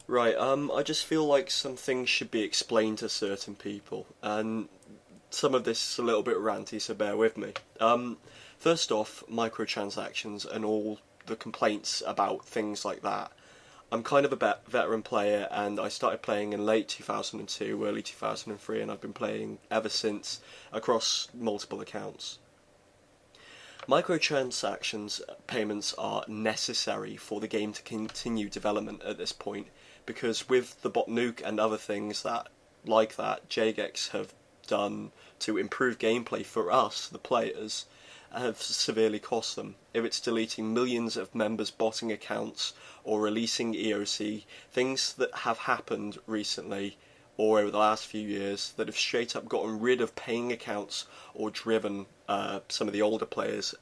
Right, I just feel like some things should be explained to certain people, and some of this is a little bit ranty, so bear with me. First off, microtransactions and all the complaints about things like that. I'm kind of a veteran player, and I started playing in late 2002, early 2003, and I've been playing ever since across multiple accounts. Microtransactions payments are necessary for the game to continue development at this point, because with the bot nuke and other things that like that Jagex have done to improve gameplay for us, the players, have severely cost them. If it's deleting millions of members' botting accounts or releasing EOC, things that have happened recently or over the last few years that have straight up gotten rid of paying accounts or driven some of the older players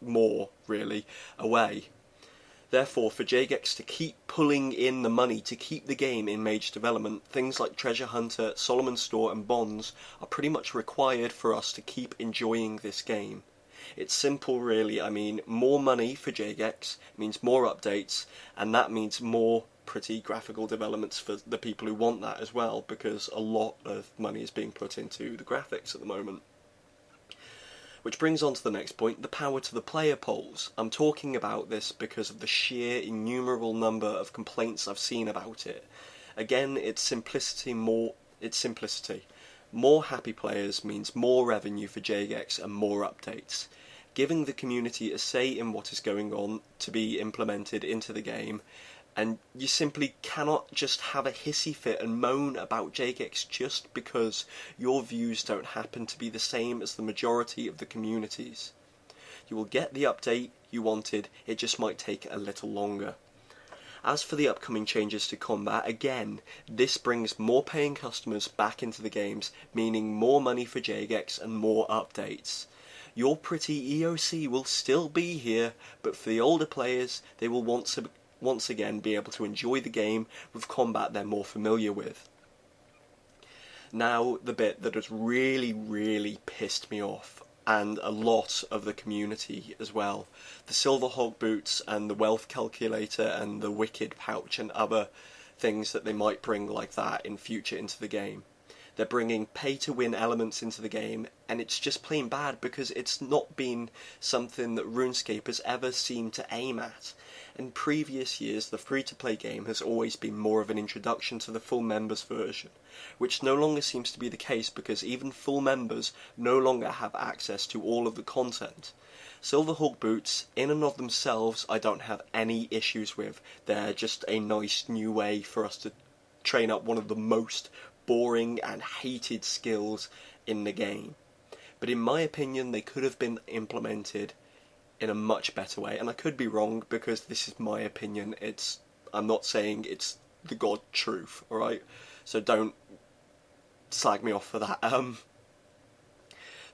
more, really, away. Therefore, for Jagex to keep pulling in the money to keep the game in mage development, things like Treasure Hunter, Solomon's Store and Bonds are pretty much required for us to keep enjoying this game. It's simple, really. I mean, more money for Jagex means more updates, and that means more pretty graphical developments for the people who want that as well, because a lot of money is being put into the graphics at the moment. Which brings on to the next point, the power to the player polls. I'm talking about this because of the sheer innumerable number of complaints I've seen about it. Again, it's simplicity. More happy players means more revenue for Jagex and more updates. Giving the community a say in what is going on to be implemented into the game, and you simply cannot just have a hissy fit and moan about Jagex just because your views don't happen to be the same as the majority of the communities. You will get the update you wanted, it just might take a little longer. As for the upcoming changes to combat, again, this brings more paying customers back into the games, meaning more money for Jagex and more updates. Your pretty EOC will still be here, but for the older players, they will once again be able to enjoy the game with combat they're more familiar with. Now, the bit that has really pissed me off, and a lot of the community as well. The Silver Hog boots and the wealth calculator and the wicked pouch and other things that they might bring like that in future into the game. They're bringing pay-to-win elements into the game, and it's just plain bad because it's not been something that RuneScape has ever seemed to aim at. In previous years, the free-to-play game has always been more of an introduction to the full members version, which no longer seems to be the case because even full members no longer have access to all of the content. Silverhawk boots, in and of themselves, I don't have any issues with. They're just a nice new way for us to train up one of the most boring and hated skills in the game. But in my opinion, they could have been implemented in a much better way, and I could be wrong because this is my opinion. I'm not saying it's the god truth, alright? So don't slag me off for that.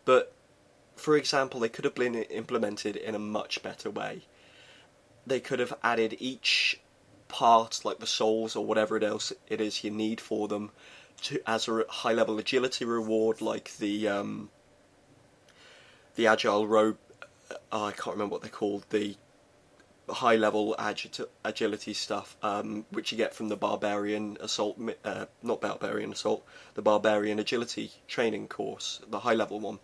But for example, they could have been implemented in a much better way. They could have added each part, like the souls or whatever else it is you need for them, as a high level agility reward, like the agile robe. I can't remember what they're called. The high level agility stuff, which you get from the barbarian assault, not barbarian assault, the barbarian agility training course, the high level one.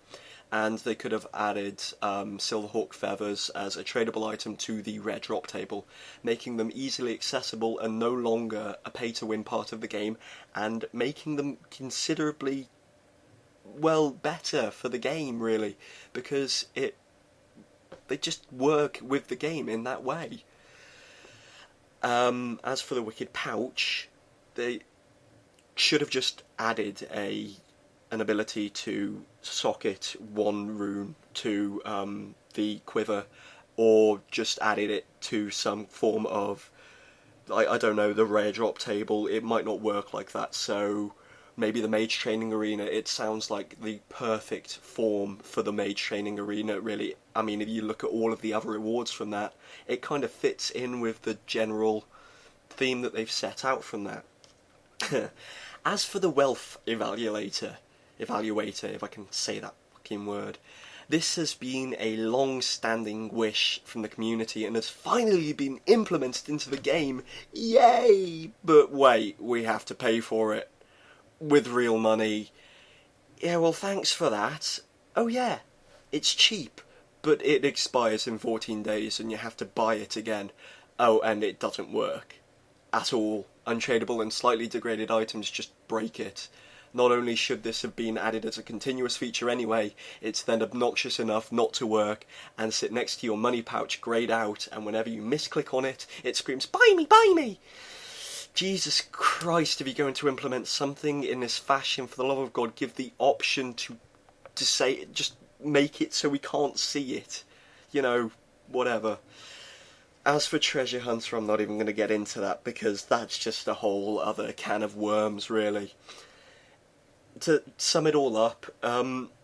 And they could have added Silverhawk feathers as a tradable item to the rare drop table, making them easily accessible and no longer a pay-to-win part of the game, and making them considerably, well, better for the game, really, because they just work with the game in that way. As for the wicked pouch, they should have just added an ability to socket one rune to the quiver, or just added it to some form of, I don't know, the rare drop table. It might not work like that, so maybe the mage training arena, it sounds like the perfect form for the mage training arena, really. I mean, if you look at all of the other rewards from that, it kind of fits in with the general theme that they've set out from that. As for the wealth evaluator, if I can say that fucking word, This has been a long-standing wish from the community and has finally been implemented into the game. Yay! But wait, we have to pay for it. With real money. Yeah, well, thanks for that. Oh yeah, it's cheap, but it expires in 14 days and you have to buy it again. Oh, and it doesn't work. At all. Untradeable and slightly degraded items just break it. Not only should this have been added as a continuous feature anyway, it's then obnoxious enough not to work and sit next to your money pouch greyed out, and whenever you misclick on it, it screams, "Buy me, buy me!" Jesus Christ, if you're going to implement something in this fashion, for the love of God, give the option to say, just make it so we can't see it. You know, whatever. As for Treasure Hunter, I'm not even going to get into that, because that's just a whole other can of worms, really. To sum it all up,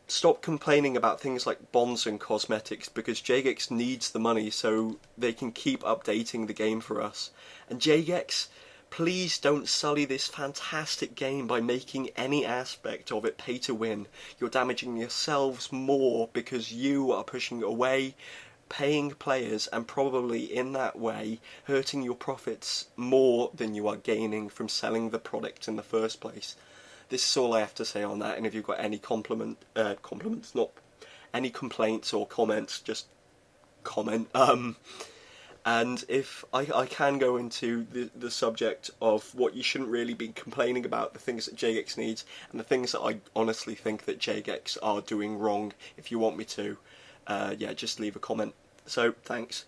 stop complaining about things like bonds and cosmetics, because Jagex needs the money so they can keep updating the game for us. And Jagex, please don't sully this fantastic game by making any aspect of it pay to win. You're damaging yourselves more because you are pushing away paying players and probably in that way hurting your profits more than you are gaining from selling the product in the first place. This is all I have to say on that, and if you've got any compliments, not any complaints or comments, just comment. And if I can go into the subject of what you shouldn't really be complaining about, the things that Jagex needs, and the things that I honestly think that Jagex are doing wrong, if you want me to, yeah, just leave a comment. So, thanks.